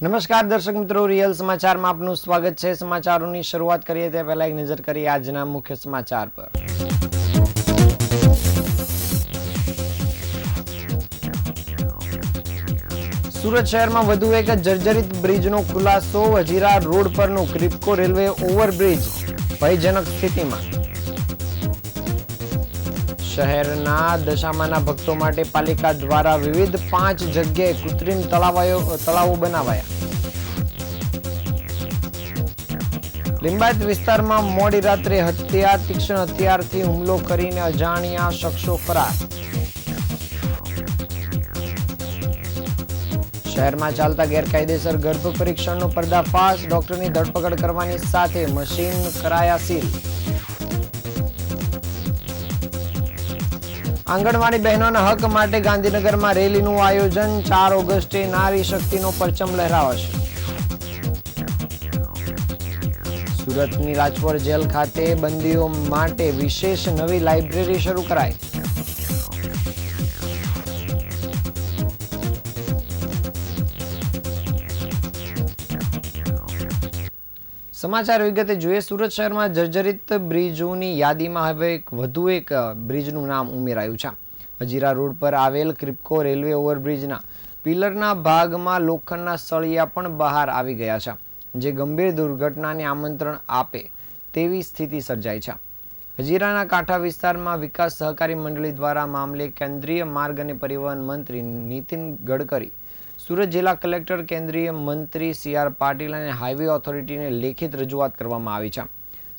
નમસ્કાર દર્શક મિત્રો, રિયલ સમાચારમાં આપનું સ્વાગત છે। સમાચારોની શરૂઆત કરીએ તે પહેલા એક નજર કરીએ આજના મુખ્ય સમાચાર પર। સુરત શહેરમાં વધુ એક જર્જરિત બ્રિજનો ખુલાસો। હજીરા રોડ પરનું ક્રિપ્કો રેલવે ઓવરબ્રિજ ભયજનક સ્થિતિમાં। શહેરના દશામાના ભક્તો માટે પાલિકા દ્વારા વિવિધ 5 જગ્યાએ કૃત્રિમ તળાવો બનાવાયા। લિંબાયત વિસ્તારમાં મોડી રાત્રે હત્યા। તીક્ષ્ણ હથિયારથી હુમલો કરીને અજાણ્યા શખ્સો ફરાર। શહેરમાં ચાલતા ગેરકાયદેસર ગર્ભ પરીક્ષણનો પર્દાફાશ। ડોક્ટરની ધરપકડ કરવાની સાથે મશીન કરાયા સીલ। આંગણવાડી બહેનોના હક માટે ગાંધીનગરમાં રેલીનું આયોજન। 4 ઓગસ્ટે નારી શક્તિનો પરચમ લહેરાવાશે। સુરતની રાજપોર જેલ ખાતે બંદીઓ માટે વિશેષ નવી લાઇબ્રેરી શરૂ કરાઈ। સમાચાર વિગતે જોઈએ। સુરત શહેરમાં જર્જરિત બ્રિજોની યાદીમાં હવે વધુ એક બ્રિજનું નામ ઉમેરાયું છે। હજીરા રોડ પર આવેલ ક્રિપ્કો રેલવે ઓવરબ્રિજના પિલરના ભાગમાં લોખંડના સળિયા પણ બહાર આવી ગયા છે, જે ગંભીર દુર્ઘટનાને આમંત્રણ આપે તેવી સ્થિતિ સર્જાઈ છે। હજીરાના કાંઠા વિસ્તારમાં વિકાસ સહકારી મંડળી દ્વારા મામલે કેન્દ્રીય માર્ગ અને પરિવહન મંત્રી નીતિન ગડકરી, સુરત જિલ્લા કલેક્ટર, કેન્દ્રીય મંત્રી CR પાટીલ અને હાઈવે ઓથોરિટીને લેખિત રજૂઆત કરવામાં આવી છે।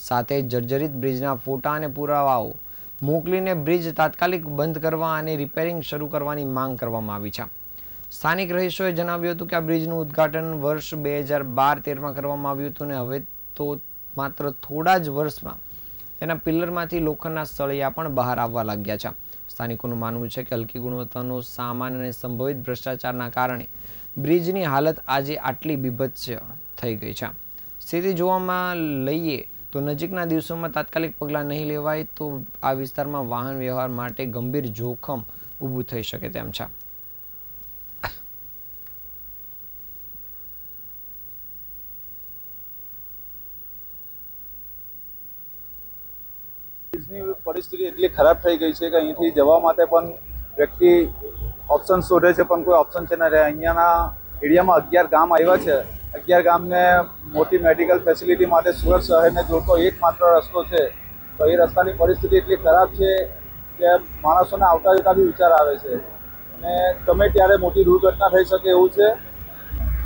સાથે જર્જરિત બ્રિજના ફોટા અને પુરાવાઓ મોકલીને બ્રિજ તાત્કાલિક બંધ કરવા અને રિપેરિંગ શરૂ કરવાની માંગ કરવામાં આવી છે। સ્થાનિક રહીશોએ જણાવ્યું હતું કે આ બ્રિજનું ઉદ્ઘાટન વર્ષ 2012-13માં કરવામાં આવ્યું હતું અને હવે તો માત્ર થોડા જ વર્ષમાં તેના પિલરમાંથી લોખંડના સળિયા પણ બહાર આવવા લાગ્યા છે। સ્થાનિકોનું માનવું છે કે હલકી ગુણવત્તાનો સામાન અને સંભવિત ભ્રષ્ટાચારના કારણે બ્રિજની હાલત આજે આટલી બીભત્સ થઈ ગઈ છે। સ્થિતિ જોવામાં લઈએ તો નજીકના દિવસોમાં તાત્કાલિક પગલાં નહીં લેવાય તો આ વિસ્તારમાં વાહન વ્યવહાર માટે ગંભીર જોખમ ઊભું થઈ શકે તેમ છે। પરિસ્થિતિ એટલી ખરાબ થઈ ગઈ છે કે અહીંથી જવા માટે પણ વ્યક્તિ ઓપ્શન શોધે છે, પણ કોઈ ઓપ્શન છે ન રહે। અહીંયાના એરિયામાં 11 ગામ આવ્યા છે। 11 ગામને મોટી મેડિકલ ફેસિલિટી માટે સુરત શહેરને જોડતો એકમાત્ર રસ્તો છે, તો એ રસ્તાની પરિસ્થિતિ એટલી ખરાબ છે કે માણસોને આવતા જતા બી વિચાર આવે છે અને ગમે ત્યારે મોટી દુર્ઘટના થઈ શકે એવું છે।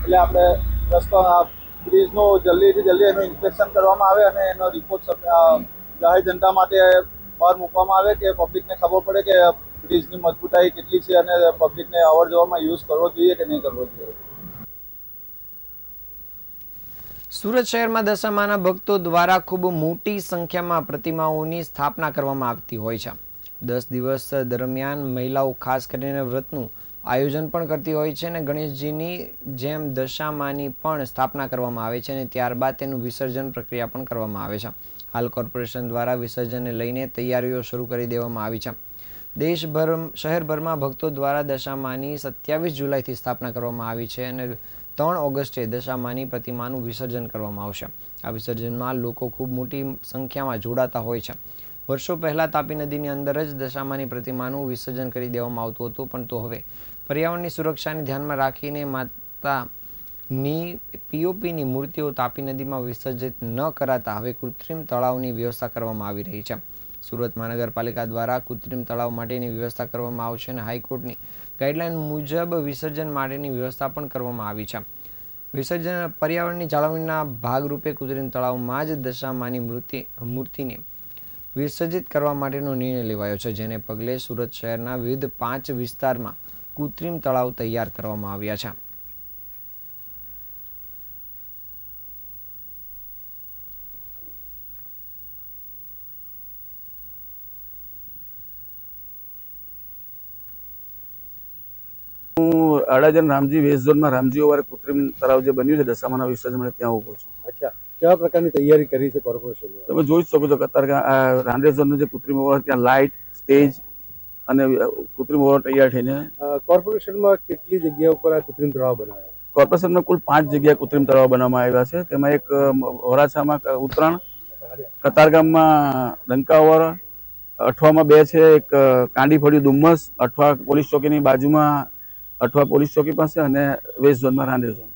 એટલે આપણે રસ્તો બ્રિજનો જલ્દીથી જલ્દી એનું ઇન્સ્પેક્શન કરવામાં આવે અને એનો રિપોર્ટ જાહેર જનતા માટે બહાર મૂકવામાં આવે કે પબ્લિકને ખબર પડે કે બ્રિજની મજબૂતાઈ કેટલી છે અને પબ્લિકને અવર જવરમાં યુઝ કરવો જોઈએ કે નહીં કરવો જોઈએ। સુરત શહેરમાં દશામાના ભક્તો દ્વારા ખૂબ મોટી સંખ્યામાં પ્રતિમાઓની સ્થાપના કરવામાં આવતી હોય છે। 10 દિવસ દરમિયાન મહિલાઓ ખાસ કરીને વ્રતનું આયોજન પણ કરતી હોય છે અને ગણેશજીની જેમ દશામાની પણ સ્થાપના કરવામાં આવે છે અને ત્યારબાદ તેનું વિસર્જન પ્રક્રિયા પણ કરવામાં આવે છે। હાલ કોર્પોરેશન દ્વારા વિસર્જનને લઈને તૈયારીઓ શરૂ કરી દેવામાં આવી છે। શહેરભરમાં ભક્તો દ્વારા દશામાની 27 જુલાઈથી સ્થાપના કરવામાં આવી છે અને 3 ઓગસ્ટે દશામાની પ્રતિમાનું વિસર્જન કરવામાં આવશે। આ વિસર્જનમાં લોકો ખૂબ મોટી સંખ્યામાં જોડાતા હોય છે। વર્ષો પહેલા તાપી નદીની અંદર જ દશામાની પ્રતિમાનું વિસર્જન કરી દેવામાં આવતું હતું, પણ તો હવે પર્યાવરણની સુરક્ષાને ધ્યાનમાં રાખીને માતાની POPની મૂર્તિઓ તાપી નદીમાં વિસર્જિત ન કરાતા હવે કૃત્રિમ તળાવની વ્યવસ્થા કરવામાં આવી રહી છે। સુરત મહાનગરપાલિકા દ્વારા કૃત્રિમ તળાવ માટેની વ્યવસ્થા કરવામાં આવશે અને હાઈકોર્ટની ગાઈડલાઈન મુજબ વિસર્જન માટેની વ્યવસ્થા પણ કરવામાં આવી છે। વિસર્જન પર્યાવરણની જાળવણીના ભાગરૂપે કૃત્રિમ તળાવમાં જ દશામાની મૂર્તિને વિસર્જિત કરવા માટેનો નિર્ણય લેવાયો છે, જેને પગલે સુરત શહેરના વિવિધ 5 વિસ્તારમાં કૃત્રિમ તળાવ તૈયાર કરવામાં આવ્યા છે। અડાજણ રામજી વેસ્ટ ઝોનમાં રામજી ઓવર કૃત્રિમ તળાવ જે બન્યું છે દશામાના વિસર્જન માટે ત્યાં ઉભો છું। અચ્છા, કેવા પ્રકારની તૈયારી કરી છે કોર્પોરેશન? તમે જોઈ શકો છો કે અત્યારે રાંદેર ઝોનનું જે કૃત્રિમ ઓવર ત્યાં લાઇટ, સ્ટેજ અને કૃત્રિમ ઓવર તૈયાર થઈને કોર્પોરેશનમાં કેટલી જગ્યા ઉપર આ કૃત્રિમ તળાવ બનાવ્યા? કોર્પોરેશનમાં કુલ 5 જગ્યાએ કૃત્રિમ તળાવ બનાવવામાં આવ્યા છે. તેમાં એક વરાછામાં ઉત્તરાયણ, કતારગામમાં ડંકાવર, અઠવામાં 2 છે, એક કાંડીફળિયું ડુમ્મસ, અઠવા પોલીસ ચોકીની બાજુમાં અઠવા પોલીસ ચોકી પાસે, અને વેસ્ટ ઝોનમાં રાંદેર ઝોન.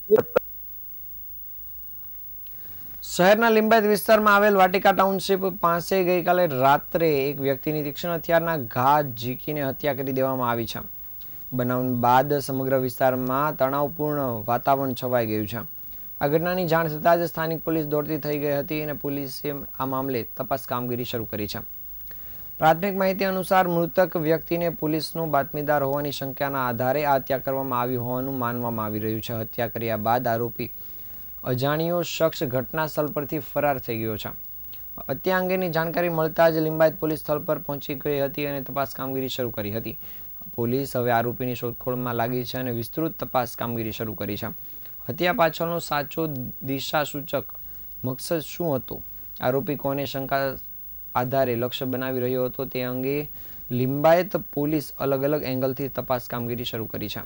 શહેરના લિંબાયત વિસ્તારમાં આવેલ વાટિકા ટાઉનશીપ પાસે ગઈકાલે રાત્રે એક વ્યક્તિની તીક્ષ્ણ હથિયારના ઘા ઝીકીને હત્યા કરી દેવામાં આવી છે. બનાવ બાદ સમગ્ર વિસ્તારમાં તણાવપૂર્ણ વાતાવરણ છવાઈ ગયું છે. આ ઘટનાની જાણ થતાં જ સ્થાનિક પોલીસ દોડતી થઈ ગઈ હતી અને પોલીસે આ મામલે તપાસ કામગીરી શરૂ કરી છે. પ્રાથમિક માહિતી અનુસાર મૃતક વ્યક્તિને પોલીસનો બાતમીદાર હોવાની શંકાના આધારે આ હત્યા કરવામાં આવી હોવાનું માનવામાં આવી રહ્યું છે. હત્યા કર્યા બાદ આરોપી અજાણ્યો શખ્સ ઘટના સ્થળ પરથી ફરાર થઈ ગયો છે. હત્યા અંગેની જાણકારી મળતા જ લિંબાયત પોલીસ સ્થળ પર પહોંચી ગઈ હતી અને તપાસ કામગીરી શરૂ કરી હતી. પોલીસ હવે આરોપીની શોધખોળમાં લાગી છે અને વિસ્તૃત તપાસ કામગીરી શરૂ કરી છે. હત્યા પાછળનો સાચો દિશાસૂચક મકસદ શું હતો, આરોપી કોને શંકા આધારે લક્ષ્ય બનાવી રહ્યો હતો તે અંગે લિંબાયત પોલીસ અલગ અલગ એંગલથી તપાસ કામગીરી શરૂ કરી છે.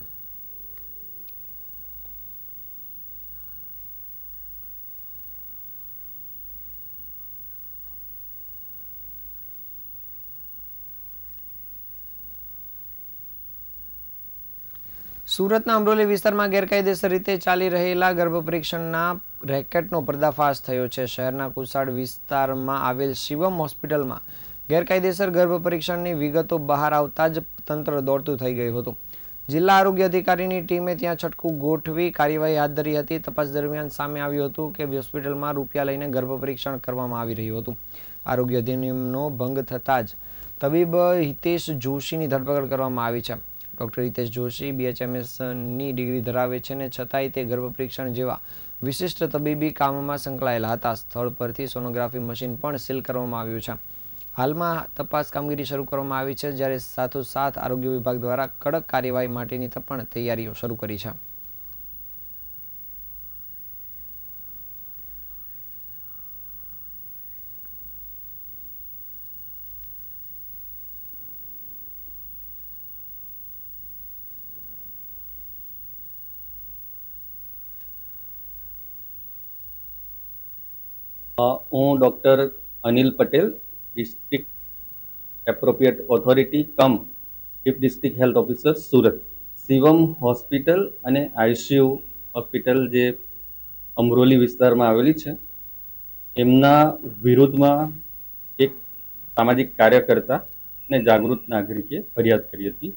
સુરતના અમરોલી વિસ્તારમાં ગેરકાયદેસર રીતે ચાલી રહેલા ગર્ભ પરીક્ષણના રેકેટનો પર્દાફાશ થયો છે. શહેરના કુસાડ વિસ્તારમાં આવેલ શિવમ હોસ્પિટલમાં ગેરકાયદેસર ગર્ભ પરીક્ષણની વિગતો બહાર આવતા જ તંત્ર દોડતું થઈ ગયું હતું. જિલ્લા આરોગ્ય અધિકારીની ટીમે ત્યાં છટકું ગોઠવી કાર્યવાહી હાથ ધરી હતી. તપાસ દરમિયાન સામે આવ્યું હતું કે હોસ્પિટલમાં રૂપિયા લઈને ગર્ભ પરીક્ષણ કરવામાં આવી રહ્યું હતું. આરોગ્ય અધિનિયમનો ભંગ થતાં જ તબીબ હિતેશ જોશીની ધરપકડ કરવામાં આવી છે. ડૉક્ટર હિતેશ જોશી BHMSની ડિગ્રી ધરાવે છે અને છતાંય તે ગર્ભ પરીક્ષણ જેવા વિશિષ્ટ તબીબી કામમાં સંકળાયેલા હતા. સ્થળ પરથી સોનોગ્રાફી મશીન પણ સીલ કરવામાં આવ્યું છે. હાલમાં તપાસ કામગીરી શરૂ કરવામાં આવી છે, જ્યારે સાથોસાથ આરોગ્ય વિભાગ દ્વારા કડક કાર્યવાહી માટેની પણ તૈયારીઓ શરૂ કરી છે. હું doctor Anil Patel, district appropriate authority cum chief district health officer Surat. Shivam hospital અને ICU હોસ્પિટલ જે અમરોલી વિસ્તારમાં આવેલી છે, એમના વિરુદ્ધમાં એક સામાજિક કાર્યકર્તા અને જાગૃત નાગરિકે ફરિયાદ કરી હતી.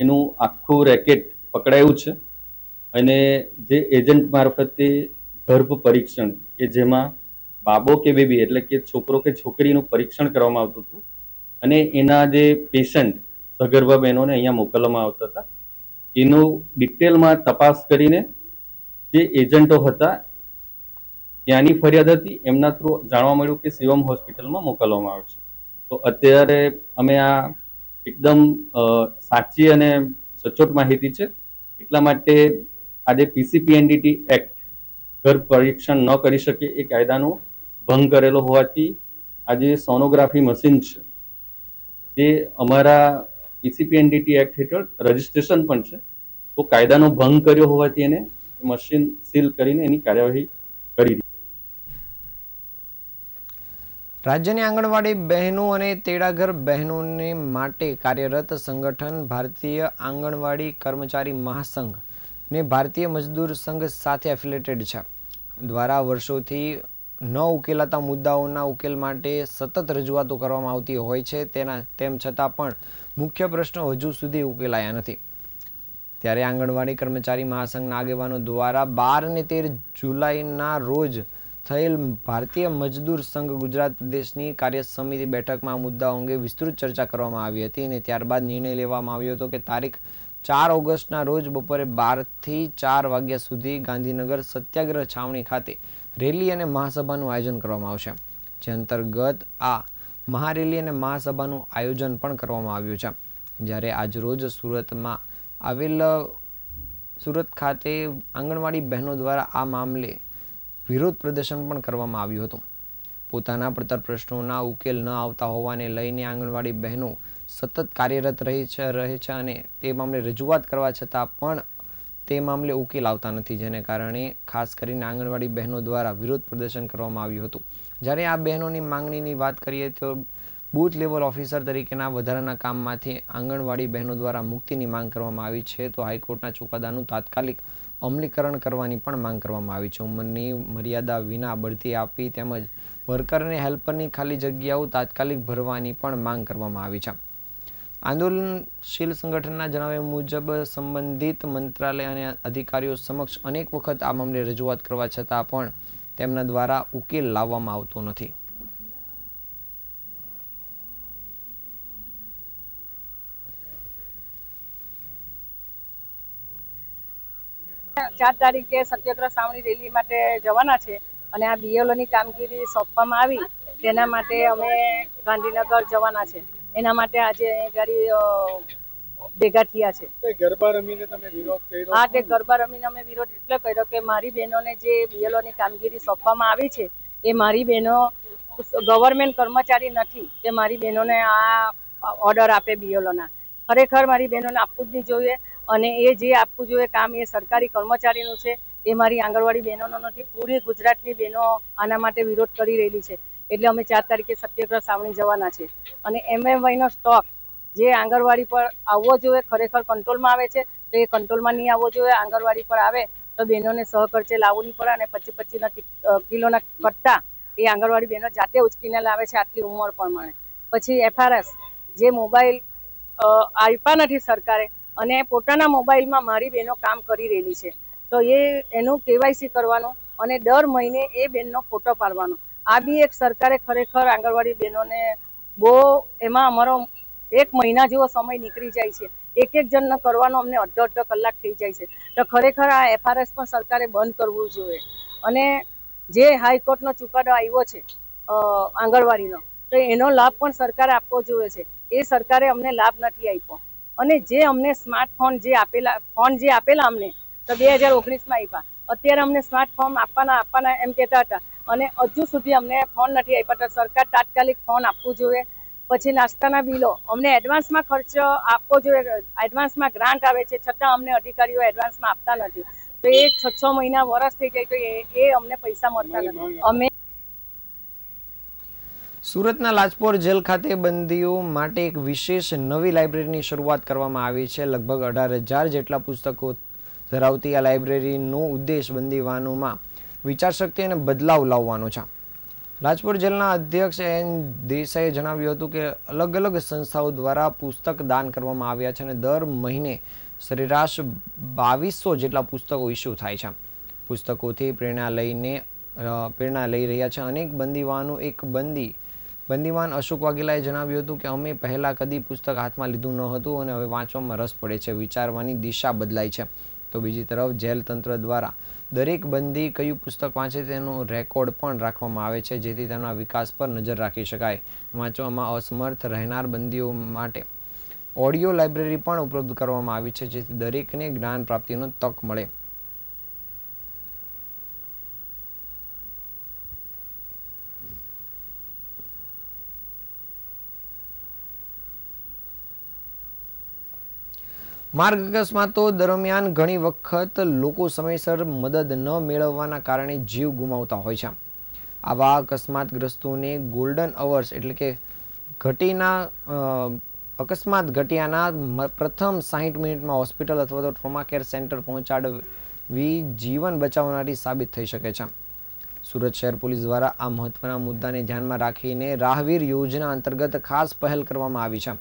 એનું આખું રેકેટ પકડાયું છે અને જે એજન્ટ મારફતે ગર્ભ પરીક્ષણ કે જેમાં બાબો કે બેબી એટલે કે છોકરો કે છોકરીનું પરીક્ષણ કરવામાં આવતું હતું અને એના જે પેશન્ટ સગર્ભા બહેનોને અહીંયા મોકલવામાં આવતા હતા, એનું ડિટેલમાં તપાસ કરીને જે એજન્ટો હતા ત્યાંની ફરિયાદ હતી, એમના થ્રુ જાણવા મળ્યું કે શિવમ હોસ્પિટલમાં મોકલવામાં આવે છે. તો અત્યારે અમે આ એકદમ સાચી અને સચોટ માહિતી છે, એટલા માટે આજે PCPNDT એક્ટ ગર્ભ પરીક્ષણ ન કરી શકે એ કાયદાનો ભંગ કરેલો હોવાથી આજે સોનોગ્રાફી મશીન છે જે અમારા PCPNDT એક્ટ હેઠળ રજીસ્ટ્રેશન પણ છે, તો કાયદાનો ભંગ કર્યો હોવાથી એને મશીન સીલ કરીને એની કાર્યવાહી કરી. રાજ્યની આંગણવાડી બહેનો અને તેડાગર બહેનોને માટે કાર્યરત સંગઠન ભારતીય આંગણવાડી કર્મચારી મહાસંઘ ને ભારતીય મજદૂર સંઘ સાથે એફિલેટેડ છે. દ્વારા વર્ષોથી ન ઉકેલાતા મુદ્દાઓના ઉકેલ માટે સતત રજૂઆતો કરવામાં આવતી હોય છે. તેમ છતાં પણ મુખ્ય પ્રશ્નો હજુ સુધી ઉકેલાયા નથી. ત્યારે આંગણવાડી કર્મચારી મહાસંઘના આગેવાનો દ્વારા 12 અને 13 જુલાઈના રોજ થયેલ ભારતીય મજદૂર સંઘ ગુજરાત પ્રદેશની કાર્ય સમિતિ બેઠકમાં આ મુદ્દાઓ અંગે વિસ્તૃત ચર્ચા કરવામાં આવી હતી અને ત્યારબાદ નિર્ણય લેવામાં આવ્યો હતો કે તારીખ 4 ઓગસ્ટના રોજ બપોરે 12 થી 4 વાગ્યા સુધી ગાંધીનગર સત્યાગ્રહ છાવણી ખાતે રેલી અને મહાસભાનું આયોજન કરવામાં આવશે. જે અંતર્ગત આ મહારેલી અને મહાસભાનું આયોજન પણ કરવામાં આવ્યું છે. જ્યારે આજરોજ સુરત ખાતે આંગણવાડી બહેનો દ્વારા આ મામલે વિરોધ પ્રદર્શન પણ કરવામાં આવ્યું હતું. પોતાના પડતર પ્રશ્નોના ઉકેલ ન આવતા હોવાને લઈને આંગણવાડી બહેનો સતત કાર્યરત રહે છે અને તે મામલે રજૂઆત કરવા છતાં પણ તે મામલે ઉકેલ આવતા નથી, જેને કારણે ખાસ કરીને આંગણવાડી બહેનો દ્વારા વિરોધ પ્રદર્શન કરવામાં આવ્યું હતું. જ્યારે આ બહેનોની માંગણીની વાત કરીએ તો બૂથ લેવલ ઓફિસર તરીકેના વધારાના કામમાંથી આંગણવાડી બહેનો દ્વારા મુક્તિની માંગ કરવામાં આવી છે, તો હાઈકોર્ટના ચુકાદાનું તાત્કાલિક અમલીકરણ કરવાની પણ માંગ કરવામાં આવી છે. ઉંમરની મર્યાદા વિના બઢતી આપવી તેમજ વર્કર અને હેલ્પરની ખાલી જગ્યાઓ તાત્કાલિક ભરવાની પણ માંગ કરવામાં આવી છે. આંદોલનશીલ સંગઠનના જણાવ્યા મુજબ સંબંધિત મંત્રાલય અને અધિકારીઓ સમક્ષ અનેક વખત આ મામલે રજૂઆત કરવા છતાં પણ તેમના દ્વારા ઉકેલ લાવવામાં આવતો નથી. ચાર તારીખે સત્યાગ્રહ સાવણી રેલી માટે જવાના છે અને આ બીએલઓની કામગીરી સોંપવામાં આવી તેના માટે અમે ગાંધીનગર જવાના છે. એના માટે આજે ગાડી ભેગા થયા છે. ગરબા રમીને તમે વિરોધ કર્યો? હા, તે ગરબા રમીને અમે વિરોધ એટલે કર્યો કે મારી બહેનોને જે બીએલઓની કામગીરી સોંપવામાં આવી છે એ મારી બહેનો ગવર્મેન્ટ કર્મચારી નથી કે મારી બહેનોને આ ઓર્ડર આપે બીએલઓના. ખરેખર મારી બહેનોને આપવું જ નહીં જોઈએ અને એ જે આપવું જોઈએ કામ એ સરકારી કર્મચારીનું છે, એ મારી આંગણવાડી બહેનોનો નથી. પૂરી ગુજરાતની બહેનો આના માટે વિરોધ કરી રહેલી છે. એટલે અમે 4 તારીખે સત્યાગ્રહ સાવણી જવાના છે અને એમએમવાયનો સ્ટોક જે આંગણવાડી પર આવવો જોઈએ ખરેખર કંટ્રોલમાં આવે છે તો એ કંટ્રોલમાં નહીં આવવો જોઈએ. આંગણવાડી પર આવે તો બહેનોને સહખર્ચે લાવવું નહીં પડે અને 25-25 કિલોના કટ્ટા એ આંગણવાડી બહેનો જાતે ઉચકીને લાવે છે આટલી ઉંમર પ્રમાણે. પછી એફઆરએસ જે મોબાઈલ આપ્યા નથી સરકારે અને પોતાના મોબાઈલમાં મારી બહેનો કામ કરી રહેલી છે તો એનું કેવાયસી કરવાનું અને દર મહિને એ બહેનનો ફોટો પાડવાનો. આ બી એક સરકારે ખરેખર આંગણવાડી બહેનોને બહુ એમાં અમારો 1 મહિના જેવો સમય નીકળી જાય છે. એક જણને કરવાનો અમને અડધો કલાક થઈ જાય છે. તો ખરેખર આ એફઆરએસ પણ સરકારે બંધ કરવું જોઈએ અને જે હાઈકોર્ટનો ચુકાદો આવ્યો છે આંગણવાડીનો તો એનો લાભ પણ સરકારે આપવો જોઈએ છે. એ સરકારે અમને લાભ નથી આપ્યો અને જે અમને સ્માર્ટફોન જે આપેલા અમને તો 2019માં આપ્યા. અત્યારે અમને સ્માર્ટફોન આપવાના એમ કહેતા હતા અને હજુ સુધી અમને ફોન નથી આપ્યા. તો સરકાર તાત્કાલિક ફોન આપવું જોઈએ. પછી નાસ્તાના બિલો અમને એડવાન્સમાં ખર્ચ આપવો જોઈએ. એડવાન્સમાં ગ્રાન્ટ આવે છે છતાં અમને અધિકારીઓ એડવાન્સમાં આપતા નથી. તો એ 6 મહિના વર્ષ થઈ જાય તો એ અમને પૈસા મળતા નથી. અમે સુરતના લાજપોર જેલ ખાતે બંદીઓ માટે એક વિશેષ નવી લાઇબ્રેરીની શરૂઆત કરવામાં આવી છે. લગભગ 18,000 જેટલા પુસ્તકો ધરાવતી આ લાઇબ્રેરીનો ઉદ્દેશ બંદીવાનોમાં વિચારશક્તિ અને બદલાવ લાવવાનો છે. લાજપોર જેલના અધ્યક્ષ એન દેસાઈએ જણાવ્યું હતું કે અલગ અલગ સંસ્થાઓ દ્વારા પુસ્તક દાન કરવામાં આવ્યા છે અને દર મહિને સરેરાશ 2200 જેટલા પુસ્તકો ઇસ્યુ થાય છે. પુસ્તકોથી પ્રેરણા લઈ રહ્યા છે અનેક બંદીવાનો. એક બંદીવાન અશોક વાઘેલાએ જણાવ્યું હતું કે અમે પહેલાં કદી પુસ્તક હાથમાં લીધું ન હતું અને હવે વાંચવામાં રસ પડે છે. વિચારવાની દિશા બદલાઈ છે. તો બીજી તરફ જેલ તંત્ર દ્વારા દરેક બંદી કયું પુસ્તક વાંચે તેનો રેકોર્ડ પણ રાખવામાં આવે છે જેથી તેના વિકાસ પર નજર રાખી શકાય. વાંચવામાં અસમર્થ રહેનાર બંદીઓ માટે ઓડિયો લાઇબ્રેરી પણ ઉપલબ્ધ કરવામાં આવી છે જેથી દરેકને જ્ઞાન પ્રાપ્તિનો તક મળે. માર્ગ અકસ્માતો દરમિયાન ઘણી વખત લોકો સમયસર મદદ ન મેળવવાના કારણે જીવ ગુમાવતા હોય છે. આવા અકસ્માતગ્રસ્તોને ગોલ્ડન અવર્સ એટલે કે અકસ્માત ઘટ્યાના પ્રથમ 60 મિનિટમાં હોસ્પિટલ અથવા તો ટ્રોમા કેર સેન્ટર પહોંચાડવી જીવન બચાવનારી સાબિત થઈ શકે છે. સુરત શહેર પોલીસ દ્વારા આ મહત્વના મુદ્દાને ધ્યાનમાં રાખીને રાહવીર યોજના અંતર્ગત ખાસ પહેલ કરવામાં આવી છે.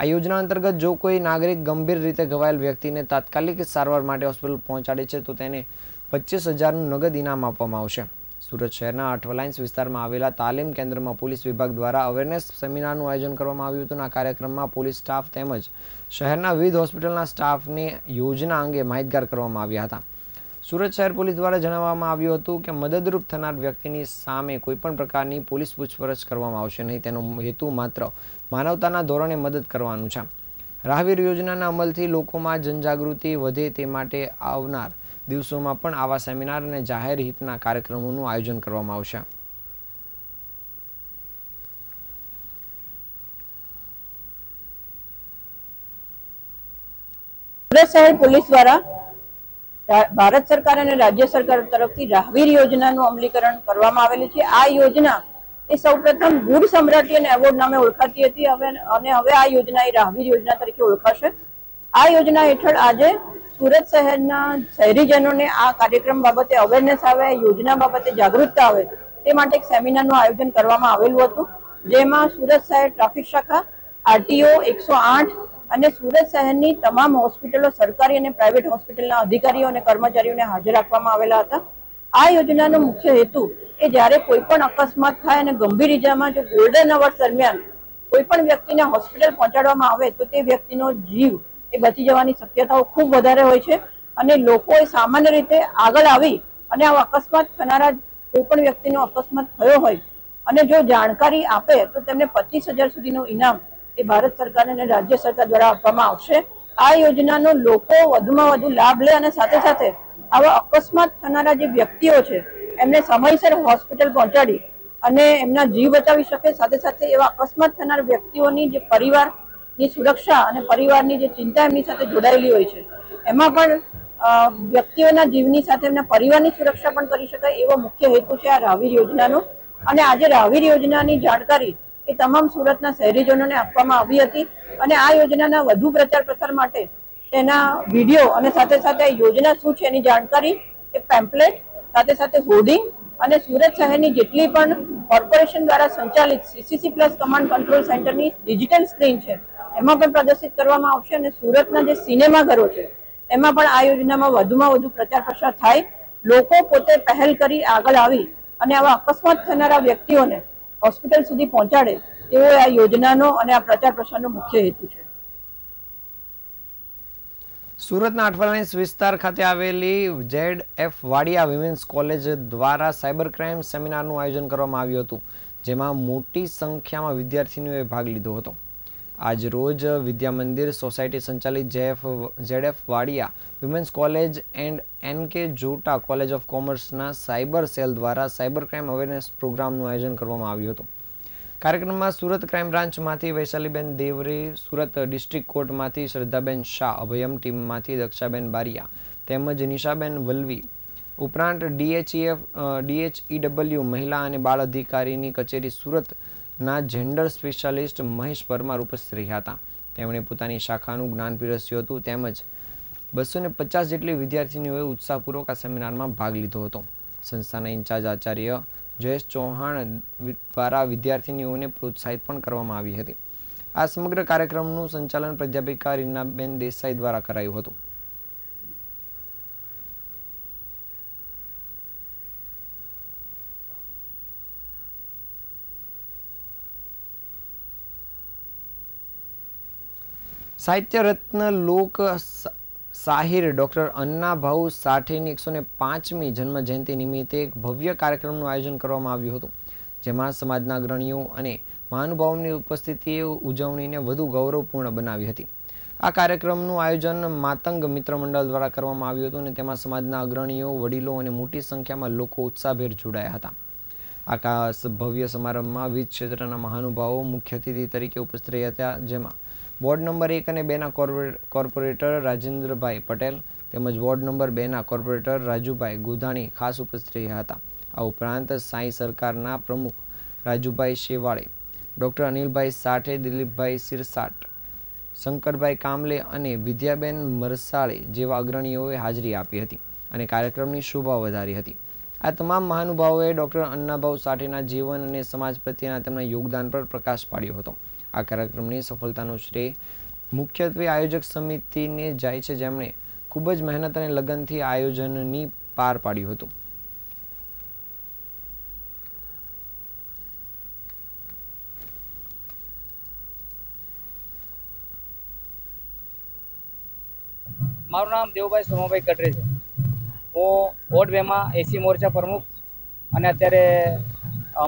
આ યોજના અંતર્ગત જો કોઈ નાગરિક ગંભીર રીતે ઘવાયેલ વ્યક્તિને તાત્કાલિક સારવાર માટે હોસ્પિટલ પહોંચાડે છે તો તેને 25,000નું નગદ ઇનામ આપવામાં આવશે. સુરત શહેરના અઠવલાઇન્સ વિસ્તારમાં આવેલા તાલીમ કેન્દ્રમાં પોલીસ વિભાગ દ્વારા અવેરનેસ સેમિનારનું આયોજન કરવામાં આવ્યું હતું. આ કાર્યક્રમમાં પોલીસ સ્ટાફ તેમજ શહેરના વિવિધ હોસ્પિટલના સ્ટાફને યોજના અંગે માહિતગાર કરવામાં આવ્યા હતા. સુરત શહેર પોલીસ દ્વારા જણાવવામાં આવ્યું હતું કે મદદરૂપ થનાર વ્યક્તિની સામે કોઈપણ પ્રકારની પોલીસ પૂછપરછ કરવામાં આવશે નહીં. તેનો હેતુ માત્ર માનવતાના ધોરણે મદદ કરવાનું છે. રાહવીર યોજનાના અમલથી લોકોમાં જનજાગૃતિ વધે તે માટે આવનાર દિવસોમાં પણ આવા સેમિનાર અને જાહેર હિતના કાર્યક્રમોનું આયોજન કરવામાં આવશે. સુરત શહેર પોલીસ દ્વારા ભારત સરકાર અને રાજ્ય સરકાર તરફથી રાહવીર યોજનાનું અમલીકરણ કરવામાં આવેલું છે. આ યોજના એ સૌપ્રથમ ગુડ સમ્રાટી એવોર્ડ નામે ઓળખાતી હતી હવે આ યોજના એ રાહવીર યોજના તરીકે ઓળખાશે. આ યોજના હેઠળ આજે સુરત શહેરના શહેરીજનોને આ કાર્યક્રમ બાબતે અવેરનેસ આવે, યોજના બાબતે જાગૃતતા આવે તે માટે એક સેમિનારનું આયોજન કરવામાં આવેલું હતું, જેમાં સુરત શહેર ટ્રાફિક શાખા, આરટીઓ 108 અને સુરત શહેરની તમામ હોસ્પિટલો, સરકારી અને પ્રાઇવેટ હોસ્પિટલના અધિકારીઓ અને કર્મચારીઓને હાજર રાખવામાં આવેલા હતા. આ યોજનાનો મુખ્ય હેતુ એ જ્યારે કોઈ પણ અકસ્માત થાય અને ગંભીર ઇજામાં જો ગોલ્ડન અવર્સ દરમિયાન કોઈ પણ વ્યક્તિને હોસ્પિટલ પહોંચાડવામાં આવે તો તે વ્યક્તિનો જીવ એ બચી જવાની શક્યતાઓ ખૂબ વધારે હોય છે અને લોકોએ સામાન્ય રીતે આગળ આવી અને આ અકસ્માત થનારા કોઈ પણ વ્યક્તિનો અકસ્માત થયો હોય અને જો જાણકારી આપે તો તેમને 25,000 સુધીનું ઇનામ એ ભારત સરકાર અને રાજ્ય સરકાર દ્વારા આપવામાં આવશે. આ યોજનાનો લોકો વધુમાં વધુ લાભ લે અને સાથે સાથે આવા અકસ્માત થનારા જે વ્યક્તિઓ છે એમને સમયસર હોસ્પિટલ પહોંચાડી અને એમના જીવ બચાવી શકે. સાથે સાથે એવા અકસ્માત થનાર વ્યક્તિઓની જે પરિવારની સુરક્ષા અને પરિવારની જે ચિંતા એમની સાથે જોડાયેલી હોય છે એમાં પણ વ્યક્તિઓના જીવની સાથે એમના પરિવારની સુરક્ષા પણ કરી શકાય એવો મુખ્ય હેતુ છે આ રાહવીર યોજનાનો. અને આજે રાહવીર યોજનાની જાણકારી એ તમામ સુરતના શહેરીજનોને આપવામાં આવી હતી અને આ યોજનાના વધુ પ્રચાર પ્રસાર માટે તેના વિડીયો અને સાથે સાથે આ યોજના શું છે એની જાણકારી, એ પેમ્પલેટ, સાથે સાથે હોર્ડિંગ અને સુરત શહેરની જેટલી પણ કોર્પોરેશન દ્વારા સંચાલિત CCC+ કમાન્ડ કંટ્રોલ સેન્ટરની ડિજિટલ સ્ક્રીન છે એમાં પણ પ્રદર્શિત કરવામાં આવશે અને સુરતના જે સિનેમાઘરો છે એમાં પણ આ યોજનામાં વધુમાં વધુ પ્રચાર પ્રસાર થાય, લોકો પોતે પહેલ કરી આગળ આવી અને આવા અકસ્માત થનારા વ્યક્તિઓને હોસ્પિટલ સુધી પહોંચાડે તેવો આ યોજનાનો અને આ પ્રચાર પ્રસારનો મુખ્ય હેતુ છે. સુરતના અઠવાલાઇન્સ વિસ્તાર ખાતે આવેલી ZF વાડિયા વિમેન્સ કોલેજ દ્વારા સાયબર ક્રાઇમ સેમિનારનું આયોજન કરવામાં આવ્યું હતું, જેમાં મોટી સંખ્યામાં વિદ્યાર્થીનીઓએ ભાગ લીધો હતો. આજ રોજ વિદ્યા મંદિર સોસાયટી સંચાલિત ZF Wadia women's college and NK Jota college of કોમર્સના સાયબર સેલ દ્વારા સાયબર ક્રાઇમ અવેરનેસ પ્રોગ્રામનું આયોજન કરવામાં આવ્યું હતું. કાર્યક્રમમાં સુરત ક્રાઇમ બ્રાન્ચમાંથી વૈશાલીબેન દેવરે, સુરત ડિસ્ટ્રિક્ટ કોર્ટમાંથી શ્રદ્ધાબેન શાહ, અભયમ ટીમમાંથી દક્ષાબેન બારિયા તેમજ નિશાબેન વલવી ઉપરાંત DHEW મહિલા અને બાળ અધિકારીની કચેરી સુરતના જેન્ડર સ્પેશિયાલિસ્ટ મહેશ પરમાર ઉપસ્થિત રહ્યા હતા. તેમણે પોતાની શાખાનું જ્ઞાન પીરસ્યું હતું તેમજ 250 જેટલી વિદ્યાર્થીનીઓએ ઉત્સાહપૂર્વક આ સેમિનારમાં ભાગ લીધો હતો. સંસ્થાના ઇન્ચાર્જ આચાર્ય જયેશ ચૌહાણ દ્વારા વિદ્યાર્થીનીઓને પ્રોત્સાહિત પણ કરવામાં આવી હતી. આ સમગ્ર કાર્યક્રમનું સંચાલન પ્રાધ્યાપિકા રીનાબેન દેસાઈ દ્વારા કરાયું હતું. સાહિત્ય રત્ન લોક સાહિર ડૉક્ટર અન્નાભાઉ સાઠેની 105મી જન્મ જયંતિ નિમિત્તે એક ભવ્ય કાર્યક્રમનું આયોજન કરવામાં આવ્યું હતું, જેમાં સમાજના અગ્રણીઓ અને મહાનુભાવોની ઉપસ્થિતિએ ઉજવણીને વધુ ગૌરવપૂર્ણ બનાવી હતી. આ કાર્યક્રમનું આયોજન માતંગ મિત્ર મંડળ દ્વારા કરવામાં આવ્યું હતું અને તેમાં સમાજના અગ્રણીઓ, વડીલો અને મોટી સંખ્યામાં લોકો ઉત્સાહભેર જોડાયા હતા. આ ભવ્ય સમારંભમાં વિવિધ ક્ષેત્રના મહાનુભાવો મુખ્ય અતિથિ તરીકે ઉપસ્થિત રહ્યા હતા, જેમાં વોર્ડ નંબર 1 અને 2ના કોર્પોરેટર રાજેન્દ્રભાઈ પટેલ તેમજ વોર્ડ નંબર 2ના કોર્પોરેટર રાજુભાઈ ગોધાણી ખાસ ઉપસ્થિત રહ્યા હતા. આ ઉપરાંત સાંઈ સરકારના પ્રમુખ રાજુભાઈ શેવાળે, ડૉક્ટર અનિલભાઈ સાઠે, દિલીપભાઈ સિરસાટ, શંકરભાઈ કામલે અને વિદ્યાબેન મરસાળે જેવા અગ્રણીઓએ હાજરી આપી હતી અને કાર્યક્રમની શોભા વધારી હતી. આ તમામ મહાનુભાવોએ ડૉક્ટર અન્નાભાઉ સાઠેના જીવન અને સમાજ પ્રત્યેના તેમના યોગદાન પર પ્રકાશ પાડ્યો હતો. આ કાર્યક્રમની સફળતાનો શ્રેય મુખ્યત્વે આયોજક સમિતિને જાય છે, જેમણે ખૂબ જ મહેનત અને લગનથી આયોજનની પાર પાડ્યું હતું. મારું નામ દેવભાઈ સોમાભાઈ કટરે છે. હું વોર્ડ 2માં AC મોરચા પ્રમુખ અને અત્યારે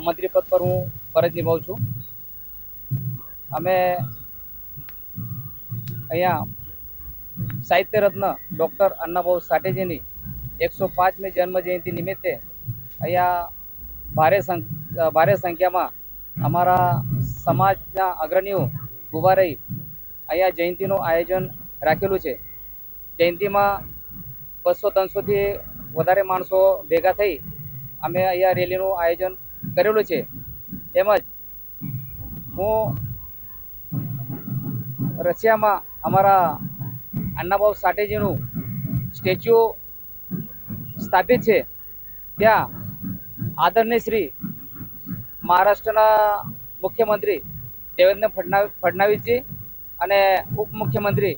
મંત્રી પદ પર હું ફરજ નિભાવું છું. અમે અહીંયા સાહિત્ય રત્ન ડૉક્ટર અન્નાભાઉ સાઠેજીની 105મી જન્મ જયંતિ નિમિત્તે અહીંયા ભારે સંખ્યામાં અમારા સમાજના અગ્રણીઓ ઊભા રહી અહીંયા જયંતિનું આયોજન રાખેલું છે. જયંતિમાં 200-300 થી વધારે માણસો ભેગા થઈ અમે અહીંયા રેલીનું આયોજન કરેલું છે. તેમજ હું રશિયામાં અમારા અન્નાભાઉ સાઠેજીનું સ્ટેચ્યુ સ્થાપિત છે, ત્યાં આદરણીય શ્રી મહારાષ્ટ્રના મુખ્યમંત્રી દેવેન્દ્ર ફડણવીસજી અને ઉપમુખ્યમંત્રી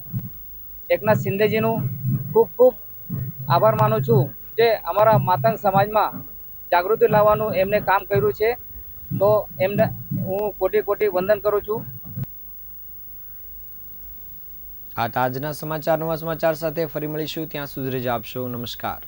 એકનાથ શિંદેજીનું ખૂબ ખૂબ આભાર માનું છું, જે અમારા માતંગ સમાજમાં જાગૃતિ લાવવાનું એમને કામ કર્યું છે. તો એમને હું કોટી કોટી વંદન કરું છું. આ આજના સમાચાર. નવા સમાચાર સાથે ફરી મળીશું. ત્યાં સુધી રજા આપશો. નમસ્કાર.